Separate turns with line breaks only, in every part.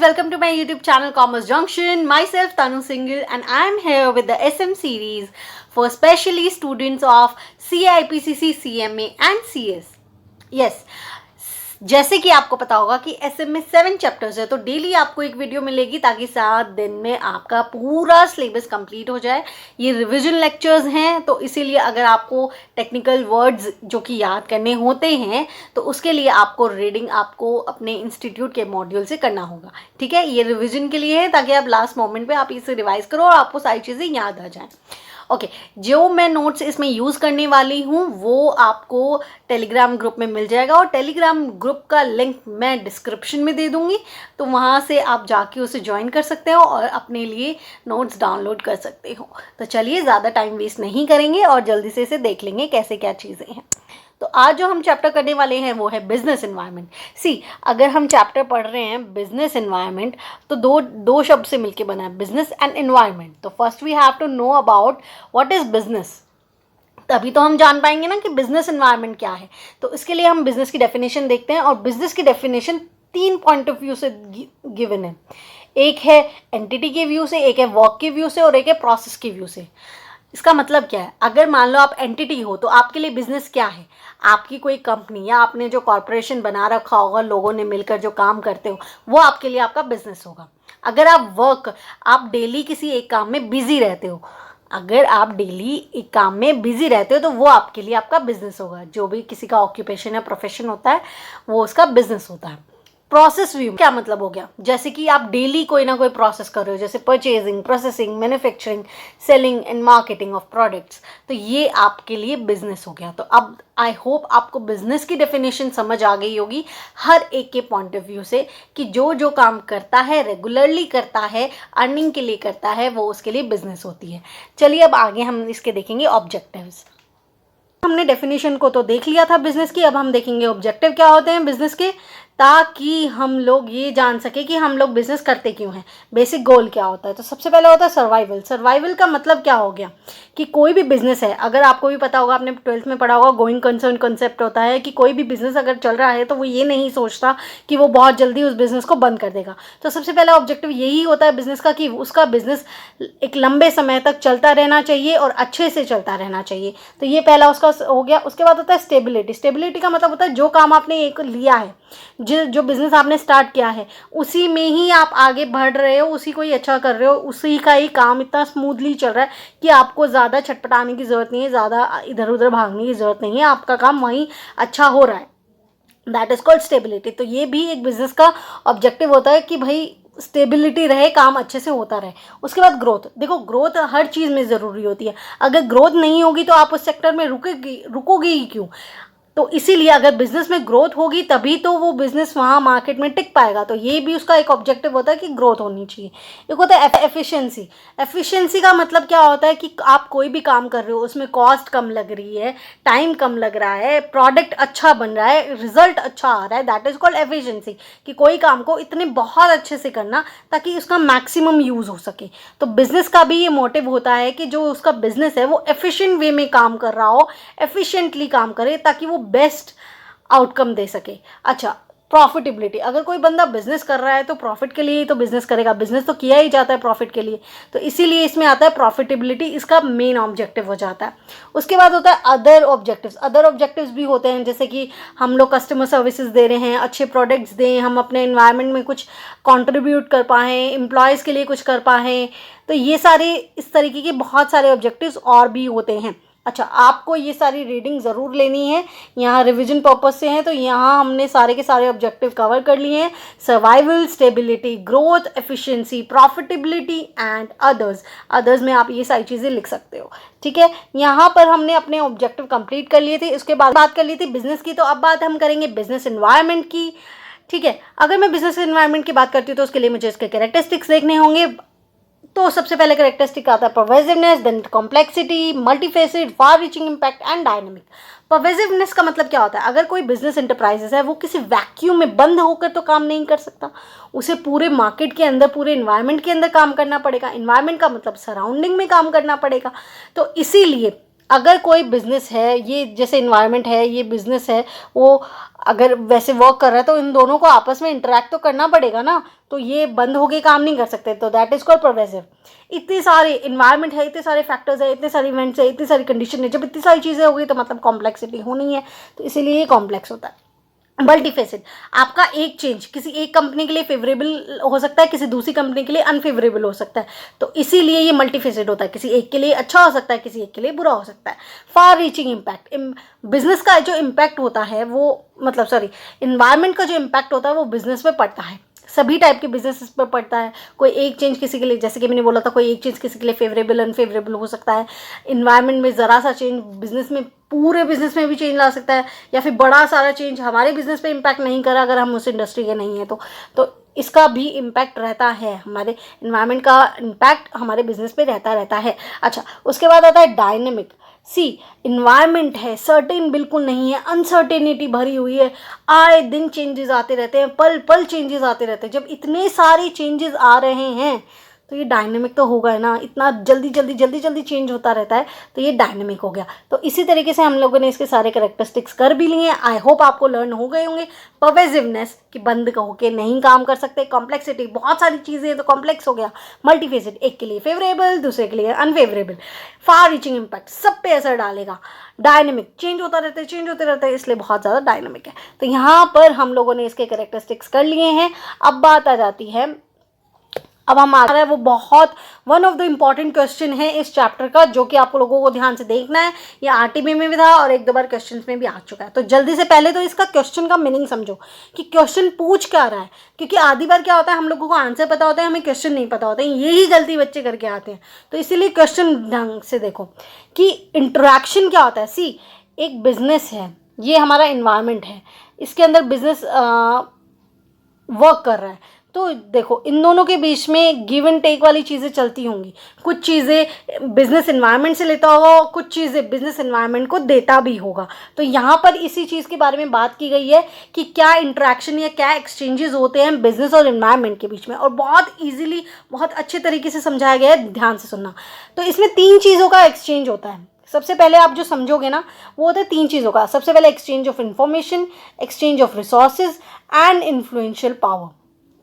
welcome to my YouTube channel Commerce Junction. Myself Tanu Singhal and I am here with the SM series for specially students of CIPCC, CMA and CS. Yes, जैसे कि आपको पता होगा कि SM में 7 chapters है, तो daily आपको एक वीडियो मिलेगी ताकि 7 दिन में आपका पूरा सिलेबस कंप्लीट हो जाए। ये रिवीजन लेक्चर्स हैं, तो इसीलिए अगर आपको टेक्निकल वर्ड्स जो कि याद करने होते हैं तो उसके लिए आपको रीडिंग आपको अपने इंस्टीट्यूट के मॉड्यूल से करना होगा। ठीक है, ये रिवीजन के लिए है ताकि आप लास्ट मोमेंट पे आप इसे रिवाइज करो और आपको सारी चीज़ें याद आ जाएं। ओके, जो मैं नोट्स इसमें यूज़ करने वाली हूँ वो आपको टेलीग्राम ग्रुप में मिल जाएगा और टेलीग्राम ग्रुप का लिंक मैं डिस्क्रिप्शन में दे दूँगी, तो वहाँ से आप जाके उसे ज्वाइन कर सकते हो और अपने लिए नोट्स डाउनलोड कर सकते हो। तो चलिए ज़्यादा टाइम वेस्ट नहीं करेंगे और जल्दी से इसे देख लेंगे कैसे क्या चीज़ें हैं। तो आज जो हम चैप्टर करने वाले हैं वो है बिजनेस एनवायरनमेंट। सी, अगर हम चैप्टर पढ़ रहे हैं बिजनेस एनवायरनमेंट तो दो शब्द से मिलके बना है, बिजनेस एंड एनवायरनमेंट। तो first we have to know about what is business, तभी तो हम जान पाएंगे ना कि बिजनेस एनवायरनमेंट क्या है। तो इसके लिए हम बिजनेस की डेफिनेशन देखते हैं और बिजनेस की डेफिनेशन 3 पॉइंट ऑफ व्यू से गिवन है। एक है एंटिटी के व्यू से, एक है वर्क के व्यू से और एक है प्रोसेस के व्यू से। इसका मतलब क्या है, अगर मान लो आप एंटिटी हो तो आपके लिए बिजनेस क्या है, आपकी कोई कंपनी या आपने जो कॉर्पोरेशन बना रखा होगा, लोगों ने मिलकर जो काम करते हो वो आपके लिए आपका बिजनेस होगा। अगर आप डेली किसी एक काम में बिजी रहते हो, अगर आप डेली एक काम में बिजी रहते हो तो वो आपके लिए आपका बिजनेस होगा। जो भी किसी का ऑक्यूपेशन या प्रोफेशन होता है वो उसका बिजनेस होता है। प्रोसेस व्यू क्या मतलब हो गया, जैसे कि आप डेली कोई ना कोई प्रोसेस कर रहे हो, जैसे purchasing, processing, manufacturing, selling and marketing of products, तो ये आपके लिए बिजनेस हो गया। तो अब आई होप आपको बिजनेस की डेफिनेशन समझ आ गई होगी हर एक के पॉइंट ऑफ व्यू से कि जो काम करता है, रेगुलरली करता है, अर्निंग के लिए करता है, वो उसके लिए बिजनेस होती है। चलिए अब आगे हम इसके देखेंगे ऑब्जेक्टिव्स। हमने डेफिनेशन को तो देख लिया था बिजनेस की, अब हम देखेंगे ऑब्जेक्टिव क्या होते हैं बिजनेस के, ताकि हम लोग ये जान सके कि हम लोग बिजनेस करते क्यों हैं, बेसिक गोल क्या होता है। तो सबसे पहला होता है सर्वाइवल। सर्वाइवल का मतलब क्या हो गया कि कोई भी बिजनेस है, अगर आपको भी पता होगा, आपने 12th में पढ़ा होगा, गोइंग कंसर्न कॉन्सेप्ट होता है कि कोई भी बिजनेस अगर चल रहा है तो वो ये नहीं सोचता कि वो बहुत जल्दी उस बिजनेस को बंद कर देगा। तो सबसे पहला ऑब्जेक्टिव यही होता है बिजनेस का कि उसका बिजनेस एक लंबे समय तक चलता रहना चाहिए और अच्छे से चलता रहना चाहिए। तो ये पहला उसका हो गया। उसके बाद होता है स्टेबिलिटी। स्टेबिलिटी का मतलब होता है जो काम आपने एक लिया है, जो बिजनेस आपने स्टार्ट किया है, उसी में ही आप आगे बढ़ रहे हो, उसी को ही अच्छा कर रहे हो, उसी का ही काम इतना स्मूथली चल रहा है कि आपको ज़्यादा छटपटाने की ज़रूरत नहीं है, ज़्यादा इधर उधर भागने की ज़रूरत नहीं है, आपका काम वहीं अच्छा हो रहा है। That is called stability. तो ये भी एक बिजनेस का ऑब्जेक्टिव होता है कि भाई स्टेबिलिटी रहे, काम अच्छे से होता रहे। उसके बाद ग्रोथ। देखो, ग्रोथ हर चीज़ में ज़रूरी होती है। अगर ग्रोथ नहीं होगी तो आप उस सेक्टर में रुकोगे ही क्यों। तो इसीलिए अगर बिजनेस में ग्रोथ होगी तभी तो वो बिजनेस वहाँ मार्केट में टिक पाएगा। तो ये भी उसका एक ऑब्जेक्टिव होता है कि ग्रोथ होनी चाहिए। एक होता है एफिशिएंसी। एफिशिएंसी का मतलब क्या होता है कि आप कोई भी काम कर रहे हो, उसमें कॉस्ट कम लग रही है, टाइम कम लग रहा है, प्रोडक्ट अच्छा बन रहा है, रिजल्ट अच्छा आ रहा है। दैट इज कॉल्ड एफिशिएंसी, कि कोई काम को इतने बहुत अच्छे से करना ताकि उसका मैक्सिमम यूज़ हो सके। तो बिजनेस का भी ये मोटिव होता है कि जो उसका बिजनेस है वो एफिशिएंट वे में काम कर रहा हो, एफिशिएंटली काम करे ताकि वो बेस्ट आउटकम दे सके। अच्छा, प्रॉफिटेबिलिटी। अगर कोई बंदा बिजनेस कर रहा है तो प्रॉफिट के लिए ही तो बिजनेस करेगा, बिजनेस तो किया ही जाता है प्रॉफिट के लिए, तो इसीलिए इसमें आता है प्रॉफिटेबिलिटी, इसका मेन ऑब्जेक्टिव हो जाता है। उसके बाद होता है अदर ऑब्जेक्टिव्स। अदर ऑब्जेक्टिव्स भी होते हैं, जैसे कि हम लोग कस्टमर सर्विसेज दे रहे हैं, अच्छे प्रोडक्ट्स दें, हम अपने एनवायरनमेंट में कुछ कंट्रीब्यूट कर पाएँ, एम्प्लॉयज़ के लिए कुछ कर पाएँ। तो ये सारे इस तरीके के बहुत सारे ऑब्जेक्टिव्स और भी होते हैं। अच्छा, आपको ये सारी रीडिंग ज़रूर लेनी है, यहाँ रिवीजन पर्पस से है, तो यहाँ हमने सारे के सारे ऑब्जेक्टिव कवर कर लिए हैं। Survival, stability, growth, efficiency, profitability and others में आप ये सारी चीज़ें लिख सकते हो। ठीक है, यहाँ पर हमने अपने ऑब्जेक्टिव कंप्लीट कर लिए थे। उसके बाद बात कर ली थी बिजनेस की, तो अब बात हम करेंगे बिजनेस एनवायरनमेंट की। ठीक है, अगर मैं बिजनेस एनवायरनमेंट की बात करती हूँ तो उसके लिए मुझे इसके कैरेक्टरिस्टिक्स देखने होंगे। तो सबसे पहले कैरेक्टरिस्टिक आता है pervasiveness, then complexity, multifaceted, far reaching impact and dynamic. Pervasiveness का मतलब क्या होता है, अगर कोई बिजनेस इंटरप्राइजेस है वो किसी वैक्यूम में बंद होकर तो काम नहीं कर सकता, उसे पूरे मार्केट के अंदर, पूरे इन्वायरमेंट के अंदर काम करना पड़ेगा। इन्वायरमेंट का मतलब सराउंडिंग में काम करना पड़ेगा। तो इसीलिए अगर कोई बिजनेस है, ये जैसे इन्वायरमेंट है, ये बिजनेस है, वो अगर वैसे वर्क कर रहा है तो इन दोनों को आपस में इंटरेक्ट तो करना पड़ेगा ना, तो ये बंद होके काम नहीं कर सकते, तो दैट इज कॉल्ड परवेसिव। इतनी सारी इन्वायरमेंट है, इतने सारे फैक्टर्स है, इतने सारे इवेंट्स है, इतनी सारी कंडीशन है, जब इतनी सारी चीज़ें हो गई तो मतलब कॉम्प्लेक्सिटी होनी है, तो इसीलिए ये कॉम्प्लेक्स होता है। मल्टीफेसिड, आपका एक चेंज किसी एक कंपनी के लिए फेवरेबल हो सकता है, किसी दूसरी कंपनी के लिए अनफेवरेबल हो सकता है, तो इसीलिए ये मल्टीफेसिड होता है। किसी एक के लिए अच्छा हो सकता है, किसी एक के लिए बुरा हो सकता है। फार रीचिंग इम्पैक्ट, बिजनेस का जो इम्पैक्ट होता है वो मतलब सॉरी इन्वायरमेंट का जो इम्पैक्ट होता है वो बिजनेस पे पड़ता है, सभी टाइप के बिजनेस पर पड़ता है। कोई एक चेंज किसी के लिए, जैसे कि मैंने बोला था, कोई एक चेंज किसी के लिए फेवरेबल अनफेवरेबल हो सकता है। इन्वायरमेंट में ज़रा सा चेंज बिजनेस में, पूरे बिजनेस में भी चेंज ला सकता है, या फिर बड़ा सारा चेंज हमारे बिजनेस पे इम्पैक्ट नहीं करा अगर हम उस इंडस्ट्री के नहीं हैं तो इसका भी इम्पैक्ट रहता है, हमारे इन्वायरमेंट का इम्पैक्ट हमारे बिजनेस पे रहता है। अच्छा, उसके बाद आता है डायनेमिक। सी, इन्वायरमेंट है सर्टेन बिल्कुल नहीं है, अनसर्टेनिटी भरी हुई है, आए दिन चेंजेस आते रहते हैं, पल पल चेंजेस आते रहते हैं। जब इतने सारे चेंजेस आ रहे हैं तो ये डायनेमिक तो होगा है ना, इतना जल्दी जल्दी जल्दी जल्दी चेंज होता रहता है, तो ये डायनेमिक हो गया। तो इसी तरीके से हम लोगों ने इसके सारे करेक्टरिस्टिक्स कर भी लिए हैं। आई होप आपको लर्न हो गए होंगे। परवेसिवनेस कि बंद होके नहीं काम कर सकते, कॉम्प्लेक्सिटी बहुत सारी चीज़ें हैं तो कॉम्प्लेक्स हो गया। मल्टीफेसिड, एक के लिए फेवरेबल दूसरे के लिए अनफेवरेबल। फार रीचिंग इम्पैक्ट, सब पे असर डालेगा। डायनेमिक, चेंज होता रहता है, चेंज होते रहता है, इसलिए बहुत ज़्यादा डायनेमिक है। तो यहाँ पर हम लोगों ने इसके करेक्टरिस्टिक्स कर लिए हैं। अब बात आ जाती है, अब हम आ रहा है वो बहुत one of the important question है इस चैप्टर का, जो कि आप लोगों को ध्यान से देखना है। ये आरटीबी में भी था और एक दो बार क्वेश्चन में भी आ चुका है, तो जल्दी से पहले तो इसका क्वेश्चन का मीनिंग समझो कि क्वेश्चन पूछ क्या रहा है, क्योंकि आधी बार क्या होता है हम लोगों को आंसर पता होता है, हमें क्वेश्चन नहीं पता होता है, यही गलती बच्चे करके आते हैं। तो इसीलिए क्वेश्चन ढंग से देखो कि इंटरेक्शन क्या होता है। सी, एक बिजनेस है, ये हमारा इन्वायरमेंट है, इसके अंदर बिजनेस वर्क कर रहा है, तो देखो इन दोनों के बीच में गिव एंड टेक वाली चीज़ें चलती होंगी। कुछ चीज़ें बिजनेस एनवायरनमेंट से लेता होगा, कुछ चीज़ें बिजनेस एनवायरनमेंट को देता भी होगा। तो यहाँ पर इसी चीज़ के बारे में बात की गई है कि क्या इंटरेक्शन या क्या एक्सचेंजेस होते हैं बिजनेस और एनवायरनमेंट के बीच में, और बहुत ईजिली बहुत अच्छे तरीके से समझाया गया है, ध्यान से सुनना। तो इसमें 3 चीज़ों का एक्सचेंज होता है। सबसे पहले आप जो समझोगे ना वो होता है 3 चीज़ों का। सबसे पहले exchange of information, exchange of resources and influential power.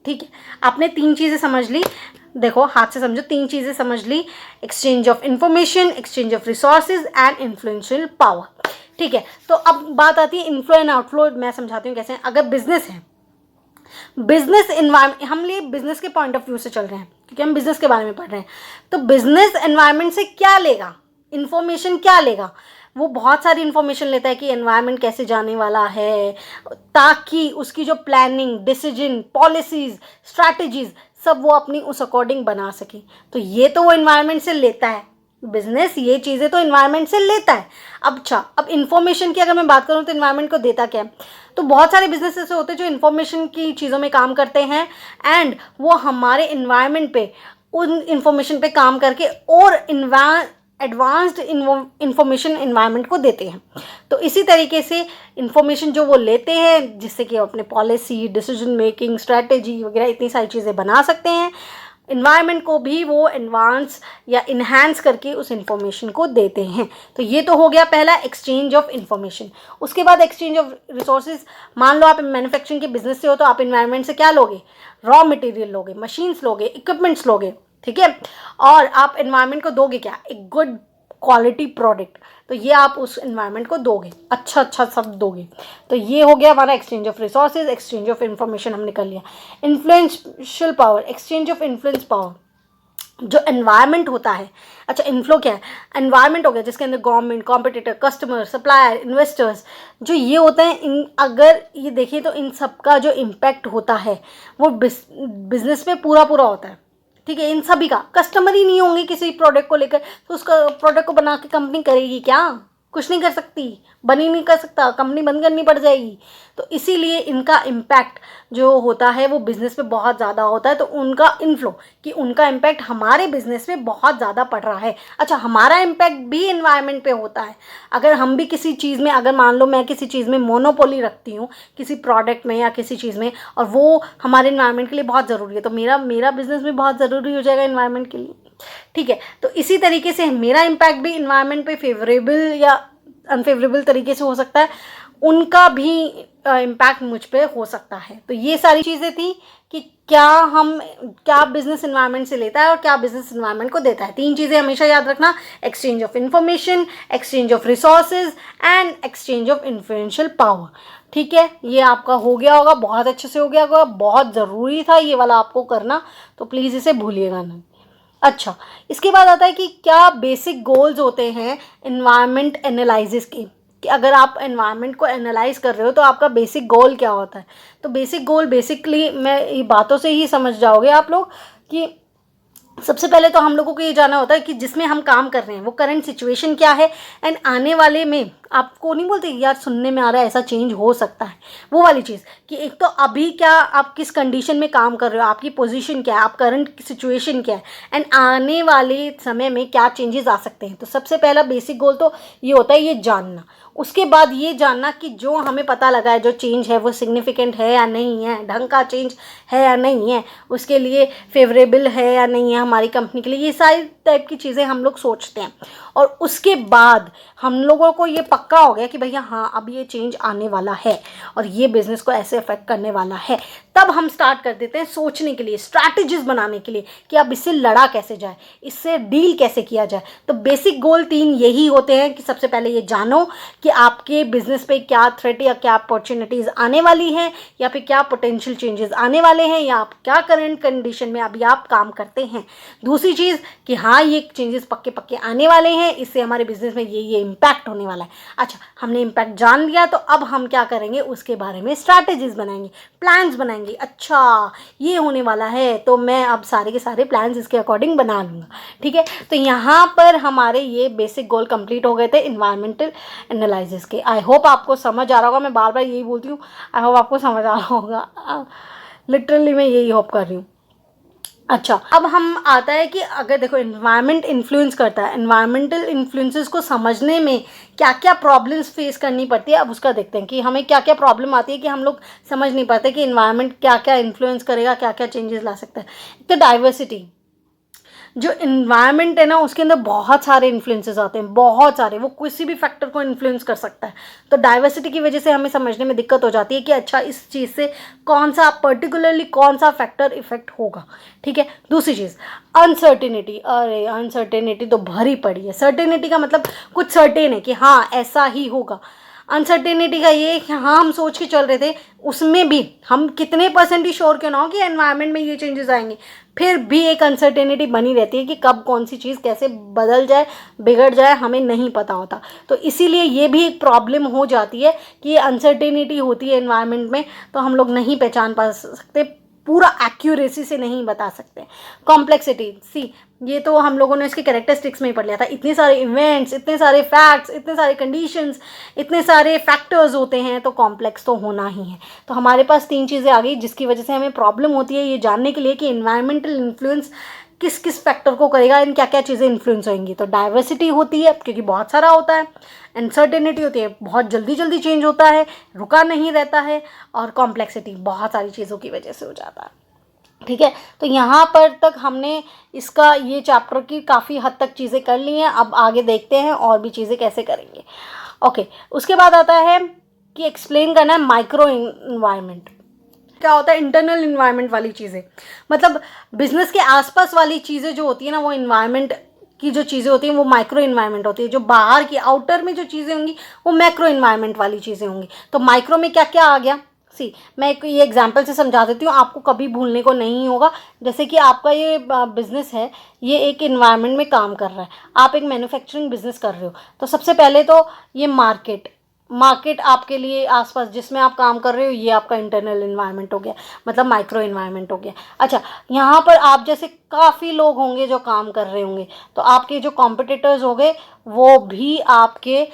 ठीक है, आपने 3 चीज़ें समझ ली, देखो हाथ से समझो, 3 चीज़ें समझ ली, exchange of information, exchange of resources and influential power. ठीक है, तो अब बात आती है इनफ्लो एंड आउटफ्लो। मैं समझाती हूँ कैसे। अगर बिजनेस है, बिजनेस एनवायरमेंट, हम लिए बिजनेस के पॉइंट ऑफ व्यू से चल रहे हैं क्योंकि हम बिजनेस के बारे में पढ़ रहे हैं, तो बिजनेस एनवायरमेंट से क्या लेगा, इन्फॉर्मेशन क्या लेगा। वो बहुत सारी इन्फॉर्मेशन लेता है कि एनवायरनमेंट कैसे जाने वाला है, ताकि उसकी जो प्लानिंग, डिसीजन, पॉलिसीज, स्ट्रैटेजीज सब वो अपनी उस अकॉर्डिंग बना सके। तो ये तो वो एनवायरनमेंट से लेता है, बिजनेस ये चीज़ें तो एनवायरनमेंट से लेता है। अब इन्फॉर्मेशन की अगर मैं बात करूँ तो एनवायरनमेंट को देता क्या है, तो बहुत सारे बिजनेस ऐसे होते हैं जो इन्फॉर्मेशन की चीज़ों में काम करते हैं, एंड वो हमारे एनवायरनमेंट पे उन इन्फॉर्मेशन पे काम करके और एडवांस्ड इन्फॉर्मेशन एनवायरनमेंट को देते हैं। तो इसी तरीके से इन्फॉर्मेशन जो वो लेते हैं जिससे कि अपने पॉलिसी, डिसीजन मेकिंग, स्ट्रैटेजी वगैरह इतनी सारी चीज़ें बना सकते हैं, इन्वायरमेंट को भी वो एडवांस या इन्हांस करके उस इन्फॉर्मेशन को देते हैं। तो ये तो हो गया पहला, एक्सचेंज ऑफ इन्फॉर्मेशन। उसके बाद एक्सचेंज ऑफ रिसोर्सेज। मान लो आप मैन्युफैक्चरिंग के बिजनेस से हो तो आप इन्वायरमेंट से क्या लोगे, रॉ मटेरियल लोगे, मशीन्स लोगे, इक्विपमेंट्स लोगे, ठीक है, और आप एनवायरनमेंट को दोगे क्या, एक गुड क्वालिटी प्रोडक्ट। तो ये आप उस एनवायरनमेंट को दोगे, अच्छा सब दोगे। तो ये हो गया हमारा exchange of resources, exchange of information हमने कर लिया। Influential power, exchange of influence power, जो एनवायरनमेंट होता है। अच्छा, इन्फ्लो क्या है, एनवायरनमेंट हो गया जिसके अंदर government, competitor, customer, supplier, investors जो ये होते हैं, इन अगर ये देखिए तो इन सब का जो इम्पैक्ट होता है वो बिजनेस पे पूरा होता है। ठीक है, इन सभी का, कस्टमर ही नहीं होंगे किसी प्रोडक्ट को लेकर तो उसका प्रोडक्ट को बना के कंपनी करेगी क्या, कुछ नहीं कर सकती, बन ही नहीं कर सकता, कंपनी बंद करनी पड़ जाएगी। तो इसीलिए इनका इम्पैक्ट जो होता है वो बिज़नेस पे बहुत ज़्यादा होता है। तो उनका इन्फ्लो कि उनका इम्पैक्ट हमारे बिज़नेस पे बहुत ज़्यादा पड़ रहा है। अच्छा, हमारा इम्पैक्ट भी एनवायरनमेंट पे होता है। अगर हम भी किसी चीज़ में, अगर मान लो मैं किसी चीज़ में मोनोपोली रखती हूँ, किसी प्रोडक्ट में या किसी चीज़ में, और वो हमारे एनवायरनमेंट के लिए बहुत ज़रूरी है, तो मेरा बिज़नेस भी बहुत ज़रूरी हो जाएगा एनवायरनमेंट के लिए। ठीक है, तो इसी तरीके से मेरा इम्पैक्ट भी एनवायरनमेंट पे फेवरेबल या अनफेवरेबल तरीके से हो सकता है, उनका भी इम्पैक्ट मुझ पे हो सकता है। तो ये सारी चीज़ें थी कि क्या बिजनेस इन्वायरमेंट से लेता है और क्या बिजनेस इन्वायरमेंट को देता है। 3 चीज़ें हमेशा याद रखना, exchange of information, exchange of resources and exchange of influential power. ठीक है, ये आपका हो गया होगा, बहुत अच्छे से हो गया होगा, बहुत ज़रूरी था ये वाला आपको करना, तो प्लीज़ इसे भूलिएगा नहीं। अच्छा, इसके बाद आता है कि क्या बेसिक गोल्स होते हैं इन्वायरमेंट एनालिसिस के, कि अगर आप एनवायरनमेंट को एनालाइज कर रहे हो तो आपका बेसिक गोल क्या होता है। तो बेसिक गोल बेसिकली मैं ये बातों से ही समझ जाओगे आप लोग कि सबसे पहले तो हम लोगों को ये जानना होता है कि जिसमें हम काम कर रहे हैं वो करंट सिचुएशन क्या है, एंड आने वाले में आपको नहीं बोलते यार सुनने में आ रहा है ऐसा चेंज हो सकता है, वो वाली चीज़ कि एक तो अभी क्या आप किस कंडीशन में काम कर रहे हो, आपकी पोजीशन क्या है, आप करंट सिचुएशन क्या है, एंड आने वाले समय में क्या चेंजेस आ सकते हैं। तो सबसे पहला बेसिक गोल तो ये होता है ये जानना। उसके बाद ये जानना कि जो हमें पता लगा है जो चेंज है वो सिग्निफिकेंट है या नहीं है, ढंग का चेंज है या नहीं है, उसके लिए फेवरेबल है या नहीं है हमारी कंपनी के लिए, ये सारी टाइप की चीज़ें हम लोग सोचते हैं। और उसके बाद हम लोगों को ये पक्का हो गया कि भैया हाँ अब ये चेंज आने वाला है और ये बिज़नेस को ऐसे अफेक्ट करने वाला है, तब हम स्टार्ट कर देते हैं सोचने के लिए, स्ट्रैटेजीज बनाने के लिए कि अब इससे लड़ा कैसे जाए, इससे डील कैसे किया जाए। तो बेसिक गोल 3 यही होते हैं कि सबसे पहले ये जानो कि आपके बिजनेस पे क्या थ्रेट या क्या अपॉर्चुनिटीज़ आने वाली हैं, या फिर क्या पोटेंशियल चेंजेस आने वाले हैं, या आप क्या करंट कंडीशन में अभी आप काम करते हैं। दूसरी चीज़ कि हाँ ये चेंजेस पक्के पक्के आने वाले हैं, इससे हमारे बिजनेस में ये इम्पैक्ट होने वाला है। अच्छा, हमने इम्पैक्ट जान लिया तो अब हम क्या करेंगे, उसके बारे में स्ट्रैटेजीज बनाएंगे, प्लान्स बनाएंगे। अच्छा ये होने वाला है तो मैं अब सारे के सारे प्लान्स इसके अकॉर्डिंग बना लूँगा। ठीक है, तो यहाँ पर हमारे ये बेसिक गोल कंप्लीट हो गए थे इन्वायरमेंटल एनालिसिस के। आई होप आपको समझ आ रहा होगा, मैं बार बार यही बोलती हूँ, आई होप आपको समझ आ रहा होगा, लिटरली मैं यही होप कर रही हूँ। अच्छा, अब हम आता है कि अगर देखो इन्वायरमेंट इन्फ्लुएंस करता है, इन्वायरमेंटल इन्फ्लुएंसेस को समझने में क्या क्या प्रॉब्लम्स फेस करनी पड़ती है, अब उसका देखते हैं कि हमें क्या क्या प्रॉब्लम आती है कि हम लोग समझ नहीं पाते कि इन्वायरमेंट क्या क्या इन्फ्लुएंस करेगा, क्या क्या चेंजेस ला सकता है। तो डाइवर्सिटी, जो इन्वायरमेंट है ना उसके अंदर बहुत सारे इन्फ्लुएंसेस आते हैं, बहुत सारे, वो किसी भी फैक्टर को इन्फ्लुएंस कर सकता है। तो डाइवर्सिटी की वजह से हमें समझने में दिक्कत हो जाती है कि अच्छा इस चीज़ से कौन सा पर्टिकुलरली कौन सा फैक्टर इफेक्ट होगा। ठीक है, दूसरी चीज़ अनसर्टेनिटी, अरे अनसर्टेनिटी तो भरी पड़ी है। सर्टेनिटी का मतलब कुछ सर्टेन है कि हाँ ऐसा ही होगा। अनसर्टेनिटी का ये कि हाँ हम सोच के चल रहे थे, उसमें भी हम कितने % ही श्योर क्यों ना हो कि एनवायरनमेंट में ये चेंजेस आएंगे, फिर भी एक अनसर्टेनिटी बनी रहती है कि कब कौन सी चीज़ कैसे बदल जाए, बिगड़ जाए, हमें नहीं पता होता। तो इसीलिए ये भी एक प्रॉब्लम हो जाती है कि ये अनसर्टेनिटी होती है एनवायरनमेंट में, तो हम लोग नहीं पहचान पा सकते, पूरा एक्यूरेसी से नहीं बता सकते। कॉम्प्लेक्सिटी, सी ये तो हम लोगों ने इसके कैरेक्टरिस्टिक्स में ही पढ़ लिया था, इतने सारे इवेंट्स, इतने सारे फैक्ट्स, इतने सारे कंडीशंस, इतने सारे फैक्टर्स होते हैं, तो कॉम्प्लेक्स तो होना ही है। तो हमारे पास 3 चीज़ें आ गई जिसकी वजह से हमें प्रॉब्लम होती है ये जानने के लिए कि इन्वायरमेंटल इन्फ्लुएंस किस किस फैक्टर को करेगा, इन क्या क्या चीज़ें इन्फ्लुएंस होंगी। तो डाइवर्सिटी होती है क्योंकि बहुत सारा होता है, अनसर्टेनिटी होती है बहुत जल्दी जल्दी चेंज होता है, रुका नहीं रहता है, और कॉम्प्लेक्सिटी बहुत सारी चीज़ों की वजह से हो जाता है। ठीक है, तो यहाँ पर तक हमने इसका ये चैप्टर की काफ़ी हद तक चीज़ें कर ली हैं। अब आगे देखते हैं और भी चीज़ें कैसे करेंगे। ओके, उसके बाद आता है कि एक्सप्लेन करना है माइक्रो इन्वायरमेंट। क्या होता है इंटरनल इन्वायरमेंट वाली चीज़ें, मतलब बिजनेस के आसपास वाली चीज़ें जो होती है ना, वो इन्वायरमेंट की जो चीज़ें होती हैं वो माइक्रो इन्वायरमेंट होती है। जो बाहर की आउटर में जो चीज़ें होंगी वो मैक्रो इन्वायरमेंट वाली चीज़ें होंगी। तो माइक्रो में क्या क्या आ गया, मैं एक ये एग्जांपल से समझा देती हूँ, आपको कभी भूलने को नहीं होगा। जैसे कि आपका ये बिज़नेस है, ये एक इन्वायरमेंट में काम कर रहा है, आप एक मैन्युफैक्चरिंग बिजनेस कर रहे हो, तो सबसे पहले तो ये मार्केट आपके लिए आसपास जिसमें आप काम कर रहे हो ये आपका इंटरनल इन्वायरमेंट हो गया, मतलब माइक्रो इन्वायरमेंट हो गया। अच्छा, यहाँ पर आप जैसे काफ़ी लोग होंगे जो काम कर रहे होंगे, तो आपके जो कॉम्पिटिटर्स हो गए वो भी आपके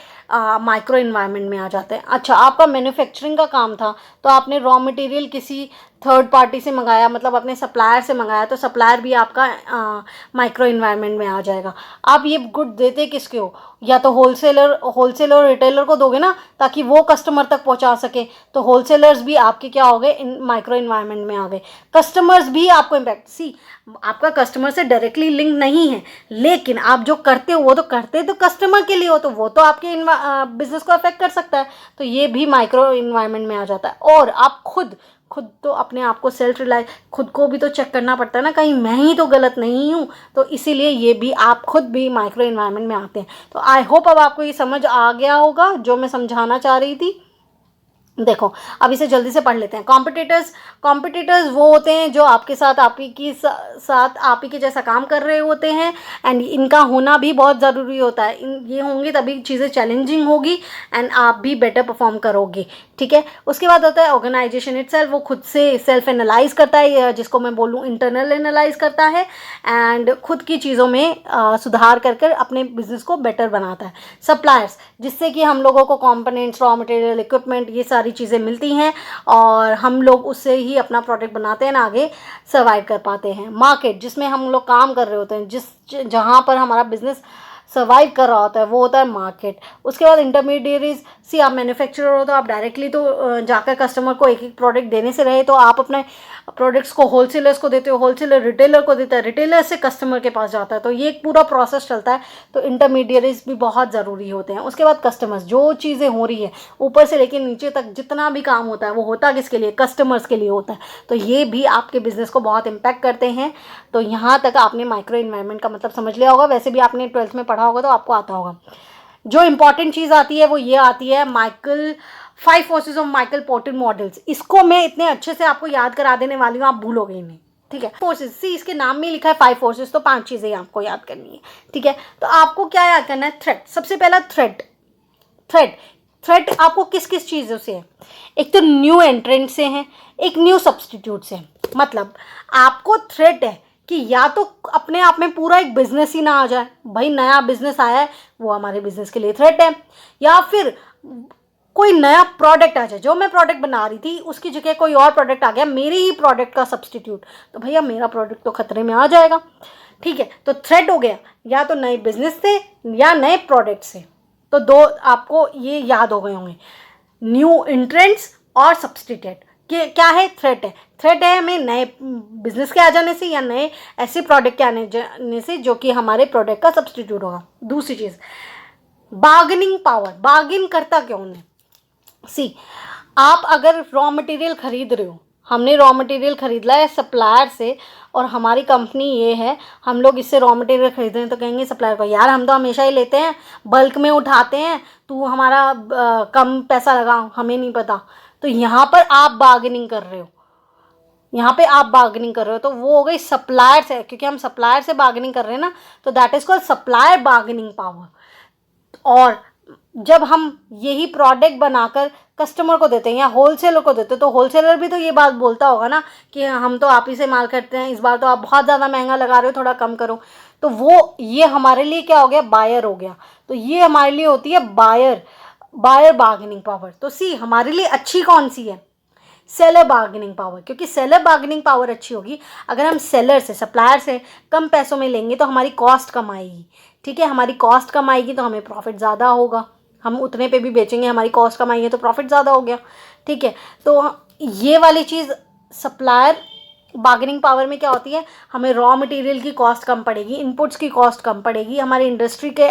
माइक्रो इन्वायरमेंट में आ जाते हैं। अच्छा, आपका मैन्युफैक्चरिंग का काम था तो आपने रॉ मटेरियल किसी थर्ड पार्टी से मंगाया, मतलब अपने सप्लायर से मंगाया, तो सप्लायर भी आपका माइक्रो इन्वायरमेंट में आ जाएगा। आप ये गुड देते किसके हो, या तो होलसेलर और रिटेलर को दोगे ना, ताकि वो कस्टमर तक पहुंचा सके। तो होलसेलर्स भी आपके क्या हो गए, इन माइक्रो इन्वायरमेंट में आ गए। कस्टमर्स भी आपको इम्पैक्ट, आपका कस्टमर से डायरेक्टली लिंक नहीं है, लेकिन आप जो करते हो वो तो करते तो कस्टमर के लिए हो तो वो तो आपके बिजनेस को अफेक्ट कर सकता है, तो ये भी माइक्रो इन्वायरमेंट में आ जाता है। और आप खुद तो अपने आप को सेल्फ रिलाइज, खुद को भी तो चेक करना पड़ता है ना, कहीं मैं ही तो गलत नहीं हूँ, तो इसीलिए ये भी आप खुद भी माइक्रो इन्वायरमेंट में आते हैं। तो आई होप अब आपको ये समझ आ गया होगा जो मैं समझाना चाह रही थी। देखो अब इसे जल्दी से पढ़ लेते हैं। कॉम्पिटिटर्स वो होते हैं जो आपके साथ आप ही के जैसा काम कर रहे होते हैं, एंड इनका होना भी बहुत ज़रूरी होता है। ये होंगे तभी चीज़ें चैलेंजिंग होगी एंड आप भी बेटर परफॉर्म करोगे, ठीक है। उसके बाद होता है ऑर्गेनाइजेशन इटसेल्फ, वो खुद से सेल्फ एनालाइज करता है, जिसको मैं बोलूँ इंटरनल एनालाइज करता है, एंड खुद की चीज़ों में सुधार कर अपने बिजनेस को बेटर बनाता है। सप्लायर्स, जिससे कि हम लोगों को कंपोनेंट्स, रॉ मटेरियल, इक्विपमेंट, ये सारी चीज़ें मिलती हैं और हम लोग उससे ही अपना प्रोडक्ट बनाते हैं ना, आगे सर्वाइव कर पाते हैं। मार्केट, जिसमें हम लोग काम कर रहे होते हैं, जहाँ पर हमारा बिजनेस सर्वाइव कर रहा होता है, वो होता है मार्केट। उसके बाद इंटरमीडिएरीज, सी आप मैन्युफैक्चरर हो तो आप डायरेक्टली तो जाकर कस्टमर को एक एक प्रोडक्ट देने से रहे, तो आप अपने प्रोडक्ट्स को होलसेलर्स को देते हो, होलसेलर रिटेलर को देता है, रिटेलर से कस्टमर के पास जाता है, तो ये एक पूरा प्रोसेस चलता है। तो इंटरमीडिएरीज भी बहुत ज़रूरी होते हैं। उसके बाद कस्टमर्स, जो चीज़ें हो रही है ऊपर से लेकर नीचे तक जितना भी काम होता है वो होता किसके लिए, कस्टमर्स के लिए होता है, तो ये भी आपके बिजनेस को बहुत इम्पैक्ट करते हैं। तो यहाँ तक आपने माइक्रो इन्वायरमेंट का मतलब समझ लिया होगा, वैसे भी आपने 12th में पढ़ा होगा तो आपको आता होगा। जो इंपॉर्टेंट चीज़ आती है वो ये आती है Michael 5 forces of Michael porter models. इसको मैं इतने अच्छे से आपको याद करा देने वाली हूँ, आप भूलोगे ही नहीं, ठीक है। फोर्सेस, सी इसके नाम में लिखा है 5 फोर्सेस, तो 5 चीज़ें आपको याद करनी है, ठीक है। तो आपको क्या याद करना है, थ्रेट। सबसे पहला थ्रेट आपको किस किस चीज़ों से है, एक तो न्यू एंट्रेंट से है, एक न्यू सब्सटीट्यूट से है। मतलब आपको थ्रेट है कि या तो अपने आप में पूरा एक बिजनेस ही ना आ जाए, भाई नया बिजनेस आया है वो हमारे बिजनेस के लिए थ्रेट है, या फिर कोई नया प्रोडक्ट आ जाए, जो मैं प्रोडक्ट बना रही थी उसकी जगह कोई और प्रोडक्ट आ गया, मेरे ही प्रोडक्ट का सब्सटीट्यूट, तो भैया मेरा प्रोडक्ट तो खतरे में आ जाएगा, ठीक है। तो थ्रेट हो गया या तो नए बिजनेस से या नए प्रोडक्ट से। तो दो आपको ये याद हो गए होंगे, न्यू एंट्रेंट्स और सब्सटीट्यूट। क्या है, थ्रेट है हमें नए बिजनेस के आ जाने से या नए ऐसे प्रोडक्ट के आने जाने से जो कि हमारे प्रोडक्ट का सब्सटीट्यूट होगा। दूसरी चीज़ बार्गेनिंग पावर, बार्गेन करता क्यों नहीं। सी आप अगर रॉ मटेरियल खरीद रहे हो, हमने रॉ मटेरियल खरीद है सप्लायर से, और हमारी कंपनी ये है, हम लोग इससे रॉ मटेरियल खरीद रहे हैं, तो कहेंगे सप्लायर को, यार हम तो हमेशा ही लेते हैं, बल्क में उठाते हैं, तू हमारा कम पैसा लगा, हमें नहीं पता। तो यहाँ पर आप बार्गेनिंग कर रहे हो, तो वो हो गई सप्लायर से, क्योंकि हम सप्लायर से बार्गेनिंग कर रहे हैं ना, तो that is called supplier bargaining power. और जब हम यही प्रोडक्ट बनाकर कस्टमर को देते हैं या होलसेलर को देते हैं, तो होलसेलर भी तो ये बात बोलता होगा ना कि हम तो आप ही से माल करते हैं, इस बार तो आप बहुत ज़्यादा महंगा लगा रहे हो, थोड़ा कम करो। तो वो ये हमारे लिए क्या हो गया, बायर हो गया। तो ये हमारे लिए होती है बायर बार्गेनिंग पावर। तो सी हमारे लिए अच्छी कौन सी है, सेलर बार्गेनिंग पावर, क्योंकि सेलर बार्गेनिंग पावर अच्छी होगी अगर हम सेलर से, सप्लायर से कम पैसों में लेंगे तो हमारी कॉस्ट कम आएगी, ठीक है। हमारी कॉस्ट कम आएगी तो हमें प्रॉफिट ज़्यादा होगा, हम उतने पे भी बेचेंगे, हमारी कॉस्ट कम आई है तो प्रॉफिट ज़्यादा हो गया, ठीक है। तो ये वाली चीज़ सप्लायर बार्गेनिंग पावर में क्या होती है, हमें रॉ मटेरियल की कॉस्ट कम पड़ेगी, इनपुट्स की कॉस्ट कम पड़ेगी, हमारी इंडस्ट्री के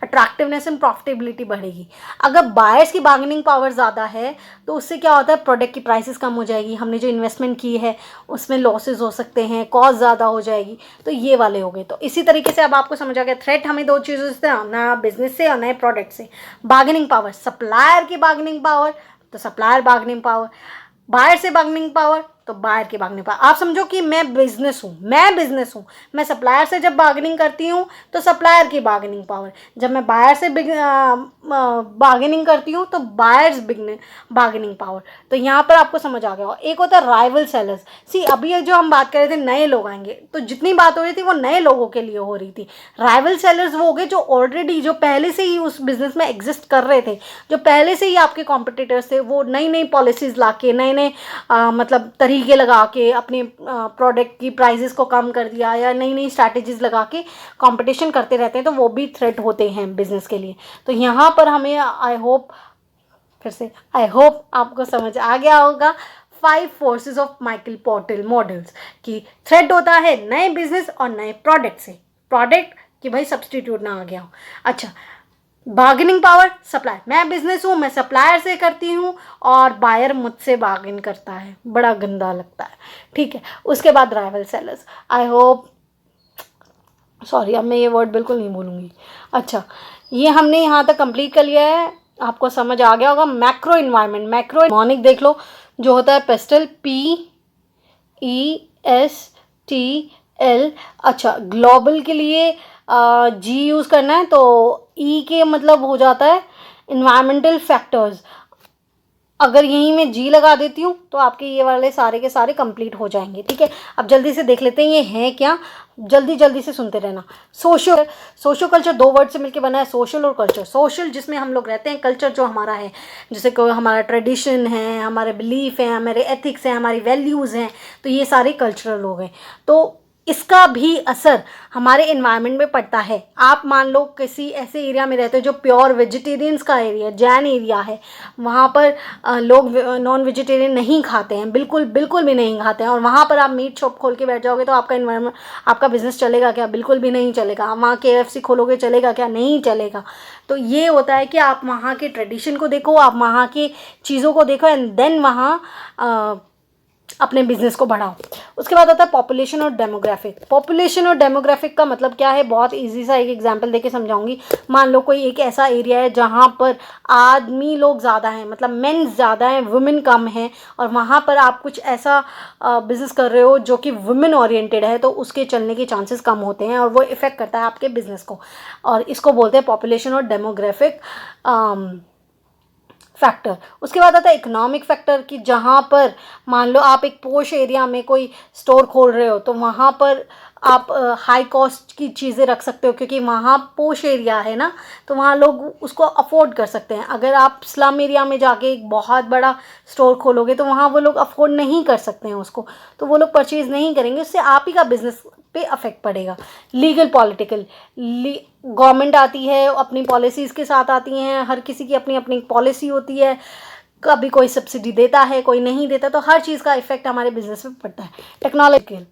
अट्रैक्टिवनेस एंड प्रॉफिटेबिलिटी बढ़ेगी। अगर बायर्स की बार्गेनिंग पावर ज़्यादा है तो उससे क्या होता है, प्रोडक्ट की प्राइसेस कम हो जाएगी, हमने जो इन्वेस्टमेंट की है उसमें लॉसेस हो सकते हैं, कॉस्ट ज़्यादा हो जाएगी। तो ये वाले हो गए। तो इसी तरीके से अब आपको समझ आ गया, थ्रेट हमें दो चीज़ों से, नया बिजनेस से और नए प्रोडक्ट से। बार्गेनिंग पावर, सप्लायर की बार्गेनिंग पावर तो सप्लायर बार्गेनिंग पावर, बायर से बार्गेनिंग पावर तो बायर की बार्गेनिंग पावर। आप समझो कि मैं बिजनेस हूँ, मैं सप्लायर से जब बार्गेनिंग करती हूँ तो सप्लायर की बार्गेनिंग पावर, जब मैं बायर से बार्गेनिंग करती हूँ तो बायर्स बार्गेनिंग पावर। तो यहाँ पर आपको समझ आ गया होगा। एक होता है राइवल सेलर्स। सी अभी जो हम बात कर रहे थे नए लोग आएंगे, तो जितनी बात हो रही थी वो नए लोगों के लिए हो रही थी। राइवल सेलर्स वो हो गए जो ऑलरेडी, जो पहले से ही उस बिजनेस में एग्जिस्ट कर रहे थे, जो पहले से ही आपके कॉम्पिटिटर्स थे, वो नई नई पॉलिसीज ला के, नए मतलब तरीके लगा के अपने प्रोडक्ट की प्राइसेस को कम कर दिया, या नई नई स्ट्रैटेजीज लगा के कंपटीशन करते रहते हैं, तो वो भी थ्रेट होते हैं बिजनेस के लिए। तो यहाँ पर हमें आई होप आपको समझ आ गया होगा 5 forces of Michael porter models की। थ्रेट होता है नए बिजनेस और नए प्रोडक्ट से, प्रोडक्ट कि भाई सब्सटीट्यूट ना आ गया हो। अच्छा, बार्गेनिंग पावर, सप्लाई, मैं बिजनेस हूँ, मैं सप्लायर से करती हूँ और बायर मुझसे बार्गेन करता है, बड़ा गंदा लगता है, ठीक है। उसके बाद rival sellers, I hope, sorry अब मैं ये वर्ड बिल्कुल नहीं बोलूँगी। अच्छा, ये हमने यहाँ तक कंप्लीट कर लिया है, आपको समझ आ गया होगा। मैक्रो इन्वायरमेंट, मैक्रो मॉनिक देख लो जो होता है पेस्टल, PESTL। अच्छा, ग्लोबल के लिए G यूज़ करना है तो E के मतलब हो जाता है इन्वायरमेंटल फैक्टर्स। अगर यहीं मैं जी लगा देती हूँ तो आपके ये वाले सारे के सारे कंप्लीट हो जाएंगे, ठीक है। अब जल्दी से देख लेते हैं ये है क्या, जल्दी जल्दी से सुनते रहना। सोशल, सोशो कल्चर दो वर्ड से मिलकर बना है, सोशल और कल्चर। सोशल जिसमें हम लोग रहते हैं, कल्चर जो हमारा है, जैसे कोई हमारा ट्रेडिशन है, हमारे बिलीफ हैं, हमारे एथिक्स हैं, हमारी वैल्यूज़ हैं, तो ये सारे कल्चरल हो गए। तो इसका भी असर हमारे इन्वायरमेंट में पड़ता है। आप मान लो किसी ऐसे एरिया में रहते हो जो प्योर वेजिटेरियन्स का एरिया, जैन एरिया है, वहाँ पर लोग नॉन वेजिटेरियन नहीं खाते हैं, बिल्कुल बिल्कुल भी नहीं खाते हैं, और वहाँ पर आप मीट शॉप खोल के बैठ जाओगे तो आपका इन्वायरमेंट, आपका बिजनेस चलेगा क्या? बिल्कुल भी नहीं चलेगा। आप वहाँ KFC खोलोगे, चलेगा क्या? नहीं चलेगा। तो ये होता है कि आप वहाँ के ट्रेडिशन को देखो, आप वहाँ की चीज़ों को देखो, एंड देन वहाँ अपने बिजनेस को बढ़ाओ। उसके बाद आता है पॉपुलेशन और डेमोग्राफिक। पॉपुलेशन और डेमोग्राफिक का मतलब क्या है, बहुत इजी सा एक एग्जांपल देके समझाऊंगी। मान लो कोई एक ऐसा एरिया है जहाँ पर आदमी लोग ज़्यादा हैं, मतलब मेंस ज़्यादा हैं, वुमेन कम हैं, और वहाँ पर आप कुछ ऐसा बिजनेस कर रहे हो जो कि वुमेन ओरिएंटेड है, तो उसके चलने के चांसेस कम होते हैं और वो इफ़ेक्ट करता है आपके बिजनेस को, और इसको बोलते हैं पॉपुलेशन और डेमोग्राफिक फैक्टर। उसके बाद आता है इकोनॉमिक फैक्टर, कि जहाँ पर मान लो आप एक पोश एरिया में कोई स्टोर खोल रहे हो तो वहाँ पर आप हाई कॉस्ट की चीज़ें रख सकते हो, क्योंकि वहाँ पोश एरिया है ना, तो वहाँ लोग उसको अफोर्ड कर सकते हैं। अगर आप स्लम एरिया में जाके एक बहुत बड़ा स्टोर खोलोगे तो वहाँ वो लोग अफोर्ड नहीं कर सकते हैं उसको, तो वो लोग परचेज़ नहीं करेंगे, उससे आप ही का बिजनेस पे अफेक्ट पड़ेगा। लीगल पॉलिटिकल, गवर्नमेंट आती है, अपनी पॉलिसीज़ के साथ आती हैं, हर किसी की अपनी अपनी पॉलिसी होती है, कभी कोई सब्सिडी देता है, कोई नहीं देता, तो हर चीज़ का इफेक्ट हमारे बिजनेस पे पड़ता है। टेक्नोलॉजिकल,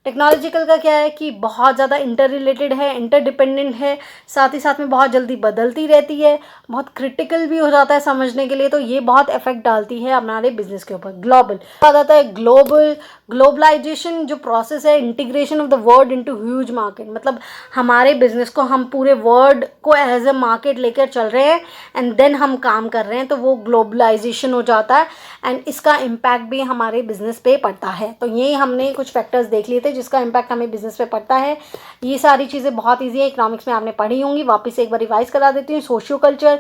टेक्नोलॉजिकल का क्या है कि बहुत ज़्यादा इंटर रिलेटेड है, इंटर डिपेंडेंट है, साथ ही साथ में बहुत जल्दी बदलती रहती है, बहुत क्रिटिकल भी हो जाता है समझने के लिए, तो ये बहुत इफेक्ट डालती है हमारे बिजनेस के ऊपर। ग्लोबल बात आता है, ग्लोबल, ग्लोबलाइजेशन जो प्रोसेस है, integration of the world into huge market, मतलब हमारे बिजनेस को हम पूरे वर्ल्ड को एज ए मार्केट लेकर चल रहे हैं, एंड देन हम काम कर रहे हैं, तो वो ग्लोबलाइजेशन हो जाता है, एंड इसका इम्पैक्ट भी हमारे बिजनेस पे पड़ता है। तो ये हमने कुछ फैक्टर्स देख लिए थे जिसका इम्पैक्ट हमें बिजनेस पे पड़ता है। ये सारी चीज़ें बहुत ईजी है, इकोनॉमिक्स में आपने पढ़ी होंगी, वापस एक बार रिवाइज करा देती हूँ। Socio culture,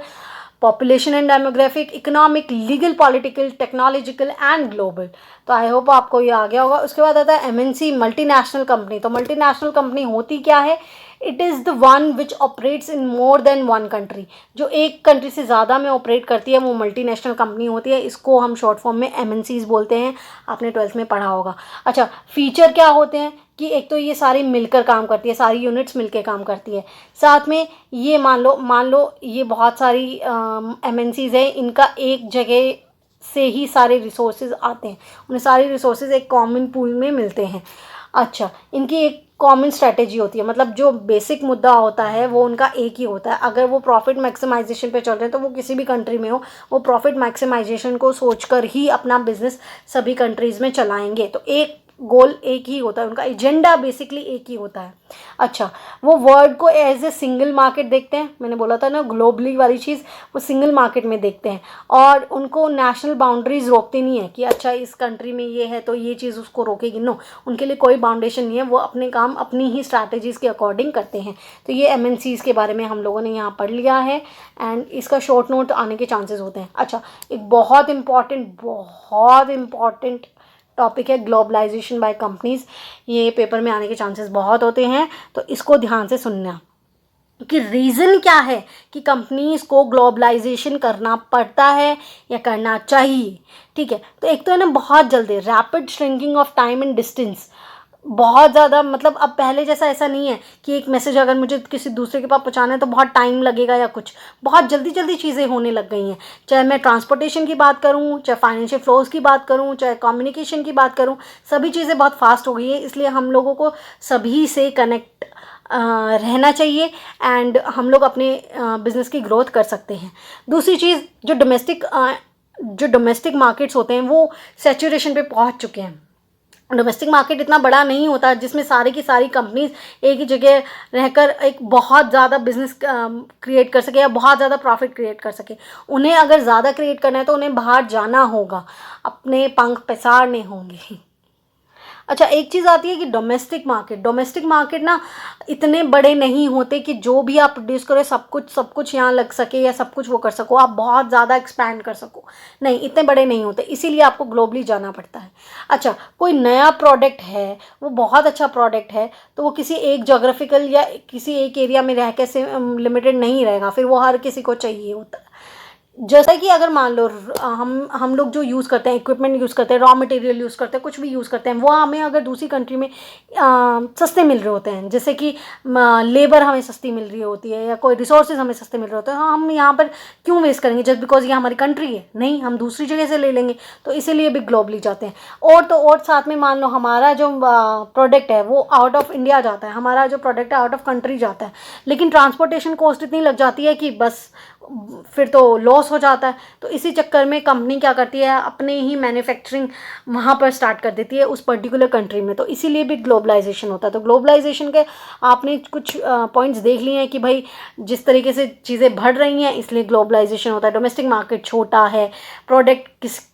population and demographic, economic, legal, political, technological and global. तो आई होप आपको ये आ गया होगा। उसके बाद आता है MNC, मल्टीनेशनल कंपनी। तो मल्टीनेशनल कंपनी होती क्या है? It is the one which operates in more than one country. जो एक कंट्री से ज़्यादा में ऑपरेट करती है वो मल्टीनेशनल कंपनी होती है। इसको हम शॉर्ट फॉर्म में MNCs बोलते हैं, आपने 12th में पढ़ा होगा। अच्छा, फीचर क्या होते हैं कि एक तो ये सारी मिलकर काम करती है, सारी यूनिट्स मिलकर काम करती है, साथ में ये मान लो ये बहुत सारी MNCs हैं, इनका एक जगह से ही सारे रिसोर्सेज आते हैं, उन्हें सारे रिसोर्सेज एक कॉमन पूल में मिलते हैं। अच्छा, इनकी एक कॉमन स्ट्रैटेजी होती है, मतलब जो बेसिक मुद्दा होता है वो उनका एक ही होता है। अगर वो प्रॉफिट मैक्सिमाइजेशन पे चल रहे हैं तो वो किसी भी कंट्री में हो, वो प्रॉफिट मैक्सिमाइजेशन को सोचकर ही अपना बिजनेस सभी कंट्रीज़ में चलाएंगे। तो एक गोल एक ही होता है, उनका एजेंडा बेसिकली एक ही होता है। अच्छा, वो वर्ल्ड को एज ए सिंगल मार्केट देखते हैं, मैंने बोला था ना ग्लोबली वाली चीज़, वो सिंगल मार्केट में देखते हैं, और उनको नेशनल बाउंड्रीज रोकती नहीं है कि अच्छा इस कंट्री में ये है तो ये चीज़ उसको रोकेगी। नो, उनके लिए कोई बाउंडेशन नहीं है, वो अपने काम अपनी ही स्ट्रैटेजीज़ के अकॉर्डिंग करते हैं। तो ये MNCs के बारे में हम लोगों ने यहाँ पढ़ लिया है, एंड इसका शॉर्ट नोट आने के चांसेस होते हैं। अच्छा, एक बहुत इम्पॉर्टेंट टॉपिक है ग्लोबलाइजेशन बाय कंपनीज। ये पेपर में आने के चांसेस बहुत होते हैं, तो इसको ध्यान से सुनना कि रीज़न क्या है कि कंपनीज को ग्लोबलाइजेशन करना पड़ता है या करना चाहिए। ठीक है, तो एक तो है ना बहुत जल्दी rapid shrinking of time and distance, बहुत ज़्यादा, मतलब अब पहले जैसा ऐसा नहीं है कि एक मैसेज अगर मुझे किसी दूसरे के पास पहुंचाना है तो बहुत टाइम लगेगा या कुछ, बहुत जल्दी जल्दी चीज़ें होने लग गई हैं। चाहे मैं ट्रांसपोर्टेशन की बात करूं, चाहे फाइनेंशियल फ्लोज की बात करूं, चाहे कम्युनिकेशन की बात करूं, सभी चीज़ें बहुत फास्ट हो गई हैं। इसलिए हम लोगों को सभी से कनेक्ट रहना चाहिए एंड हम लोग अपने बिजनेस की ग्रोथ कर सकते हैं। दूसरी चीज़, जो डोमेस्टिक मार्केट्स होते हैं वो सैचुरेशन पे पहुंच चुके हैं। डोमेस्टिक मार्केट इतना बड़ा नहीं होता जिसमें सारी की सारी कंपनीज एक ही जगह रहकर एक बहुत ज़्यादा बिजनेस क्रिएट कर सके या बहुत ज़्यादा प्रॉफिट क्रिएट कर सके। उन्हें अगर ज़्यादा क्रिएट करना है तो उन्हें बाहर जाना होगा, अपने पंख पसारने होंगे। अच्छा, एक चीज़ आती है कि डोमेस्टिक मार्केट ना इतने बड़े नहीं होते कि जो भी आप प्रोड्यूस करो सब कुछ यहाँ लग सके या सब कुछ वो कर सको, आप बहुत ज़्यादा एक्सपैंड कर सको। नहीं, इतने बड़े नहीं होते, इसीलिए आपको ग्लोबली जाना पड़ता है। अच्छा, कोई नया प्रोडक्ट है, वो बहुत अच्छा प्रोडक्ट है, तो वो किसी एक जोग्राफिकल या किसी एक एरिया में रह के से लिमिटेड नहीं रहेगा, फिर वो हर किसी को चाहिए होता है। जैसा कि अगर मान लो हम लोग जो यूज़ करते हैं, इक्विपमेंट यूज़ करते हैं, रॉ मटेरियल यूज़ करते हैं, कुछ भी यूज़ करते हैं, वो हमें अगर दूसरी कंट्री में सस्ते मिल रहे होते हैं, जैसे कि लेबर हमें सस्ती मिल रही होती है या कोई रिसोर्सेज हमें सस्ते मिल रहे होते हैं, हम यहाँ पर क्यों वेस्ट करेंगे जस्ट बिकॉज ये हमारी कंट्री है? नहीं, हम दूसरी जगह से ले लेंगे। तो इसीलिए भी ग्लोबली जाते हैं। और साथ में मान लो हमारा जो प्रोडक्ट है वो आउट ऑफ इंडिया जाता है, हमारा जो प्रोडक्ट है आउट ऑफ कंट्री जाता है, लेकिन ट्रांसपोर्टेशन कॉस्ट इतनी लग जाती है कि बस फिर तो लॉस हो जाता है। तो इसी चक्कर में कंपनी क्या करती है, अपने ही मैन्युफैक्चरिंग वहाँ पर स्टार्ट कर देती है उस पर्टिकुलर कंट्री में। तो इसीलिए भी ग्लोबलाइजेशन होता है। तो ग्लोबलाइजेशन के आपने कुछ पॉइंट्स देख लिए हैं कि भाई जिस तरीके से चीज़ें बढ़ रही हैं इसलिए ग्लोबलाइजेशन होता है। डोमेस्टिक मार्केट छोटा है, प्रोडक्ट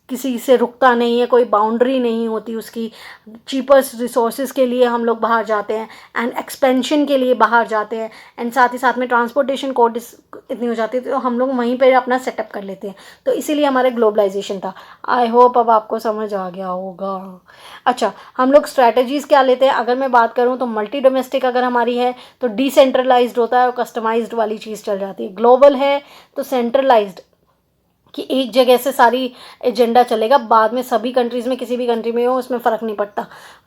किसी से रुकता नहीं है, कोई बाउंड्री नहीं होती उसकी। चीपेस्ट रिसोर्सेज के लिए हम लोग बाहर जाते हैं एंड एक्सपेंशन के लिए बाहर जाते हैं एंड साथ ही साथ में ट्रांसपोर्टेशन कॉस्ट इतनी हो जाती है तो हम लोग वहीं पर अपना सेटअप कर लेते हैं। तो इसीलिए हमारे ग्लोबलाइजेशन था। आई होप अब आपको समझ आ गया होगा। अच्छा, हम लोग स्ट्रैटेजीज़ क्या लेते हैं? अगर मैं बात करूँ तो मल्टी डोमेस्टिक अगर हमारी है तो डिसेंट्रलाइज्ड होता है और कस्टमाइज्ड वाली चीज़ चल जाती है। ग्लोबल है तो सेंट्रलाइज्ड कि एक जगह से सारी एजेंडा चलेगा, बाद में सभी कंट्रीज़ में किसी भी कंट्री में हो उसमें फ़र्क नहीं पड़ता।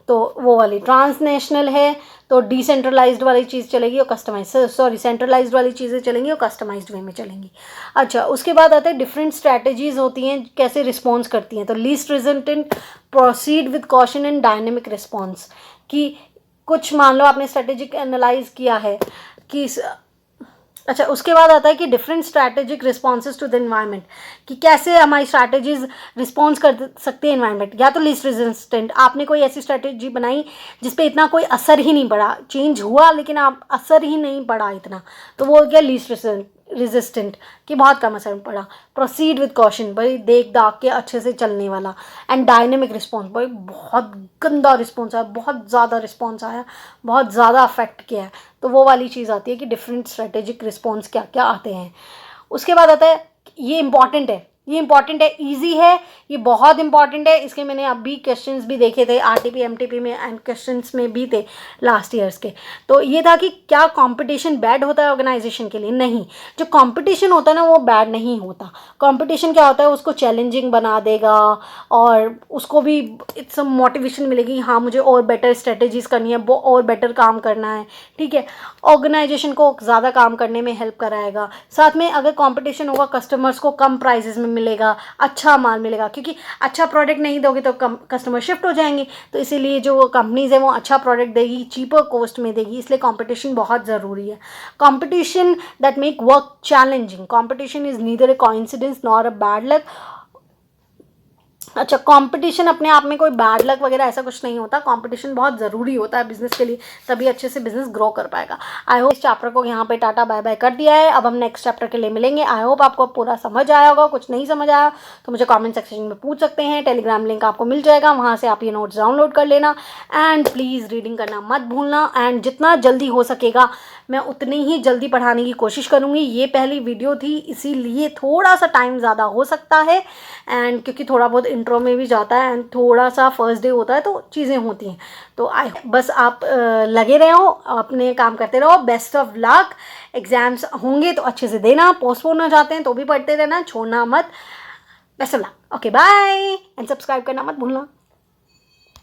तो वो वाली ट्रांसनेशनल है तो डिसेंट्रलाइज्ड वाली चीज़ चलेगी और सेंट्रलाइज्ड वाली चीज़ें चलेंगी और कस्टमाइज्ड वे में चलेंगी। अच्छा, उसके बाद आता है डिफरेंट स्ट्रैटेजीज़ होती हैं कैसे रिस्पॉन्स करती हैं। तो least resistant, proceed with caution and dynamic response. कि कुछ मान लो आपने स्ट्रैटेजिक एनालाइज किया है कि अच्छा, उसके बाद आता है कि different strategic responses to the environment, कि कैसे हमारी स्ट्रैटेजीज रिस्पॉन्स कर सकती है इन्वायरमेंट। या तो लीस्ट रेजिस्टेंट, आपने कोई ऐसी स्ट्रैटेजी बनाई जिसपे इतना कोई असर ही नहीं पड़ा, चेंज हुआ लेकिन आप असर ही नहीं पड़ा इतना, तो वो हो गया लीस्ट रेजिस्टेंट कि बहुत कम असर पड़ा। प्रोसीड विद कॉशन, भाई देख दाग के अच्छे से चलने वाला। एंड डायनेमिक रिस्पॉन्स, भाई बहुत गंदा रिस्पॉन्स आया, बहुत ज़्यादा रिस्पॉन्स आया, बहुत ज़्यादा अफेक्ट किया है, तो वो वाली चीज़ आती है कि डिफरेंट स्ट्रेटेजिक रिस्पॉन्स क्या क्या आते हैं। उसके बाद आता है, ये इंपॉर्टेंट है, ईजी है, ये बहुत इंपॉर्टेंट है। इसके मैंने अभी क्वेश्चंस भी देखे थे आरटीपी एमटीपी में एंड क्वेश्चंस में भी थे लास्ट ईयर्स के। तो ये था कि क्या कंपटीशन बैड होता है ऑर्गेनाइजेशन के लिए? नहीं, जो कंपटीशन होता है ना वो बैड नहीं होता। कंपटीशन क्या होता है, उसको चैलेंजिंग बना देगा और उसको भी इट्स मोटिवेशन मिलेगी, हाँ मुझे और बेटर स्ट्रेटेजीज करनी है, वो और बेटर काम करना है, ठीक है। ऑर्गेनाइजेशन को ज़्यादा काम करने में हेल्प कराएगा। साथ में अगर कंपटीशन होगा, कस्टमर्स को कम प्राइसेस में मिलेगा, अच्छा माल मिलेगा, क्योंकि अच्छा प्रोडक्ट नहीं दोगे तो कस्टमर शिफ्ट हो जाएंगे। तो इसीलिए जो कंपनीज है वो अच्छा प्रोडक्ट देगी, चीपर कॉस्ट में देगी, इसलिए कंपटीशन बहुत ज़रूरी है। Competition that make work challenging, competition is neither A coincidence nor a bad luck. अच्छा, कंपटीशन अपने आप में कोई बैड लक वगैरह ऐसा कुछ नहीं होता, कंपटीशन बहुत ज़रूरी होता है बिजनेस के लिए, तभी अच्छे से बिजनेस ग्रो कर पाएगा। आई होप इस चैप्टर को यहाँ पे टाटा बाय बाय कर दिया है। अब हम नेक्स्ट चैप्टर के लिए मिलेंगे। आई होप आपको पूरा समझ आया होगा। कुछ नहीं समझ आया तो मुझे कमेंट सेक्शन में पूछ सकते हैं, टेलीग्राम लिंक आपको मिल जाएगा, वहाँ से आप ये नोट्स डाउनलोड कर लेना। एंड प्लीज़ रीडिंग करना मत भूलना, एंड जितना जल्दी हो सकेगा मैं उतनी ही जल्दी पढ़ाने की कोशिश करूँगी। ये पहली वीडियो थी इसीलिए थोड़ा सा टाइम ज़्यादा हो सकता है, एंड क्योंकि थोड़ा बहुत इंट्रो में भी जाता है एंड थोड़ा सा फर्स्ट डे होता है तो चीज़ें होती हैं। तो आई बस आप लगे रहो, अपने काम करते रहो। Best of luck. एग्ज़ाम्स होंगे तो अच्छे से देना, पोस्टपोन हो जाते हैं तो भी पढ़ते रहना, छोड़ना मत। Best of luck. Okay bye, and subscribe करना मत भूलना।